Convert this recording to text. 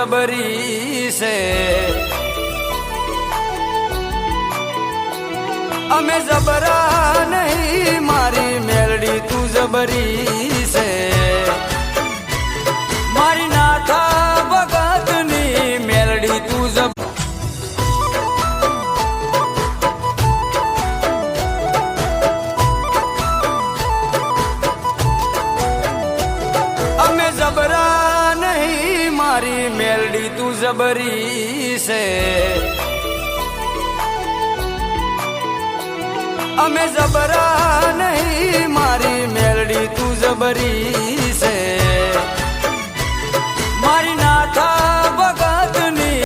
જબરી છે અમે જબરા નહીં મારી મેલડી તું જબરી છે મારી નાથા ભગતની મેલડી તું જબ અમે જબરા નહીં મારી મેલડી તું જબરી છે અમે જબરા નહીં મારી મેલડી તું જબરી છે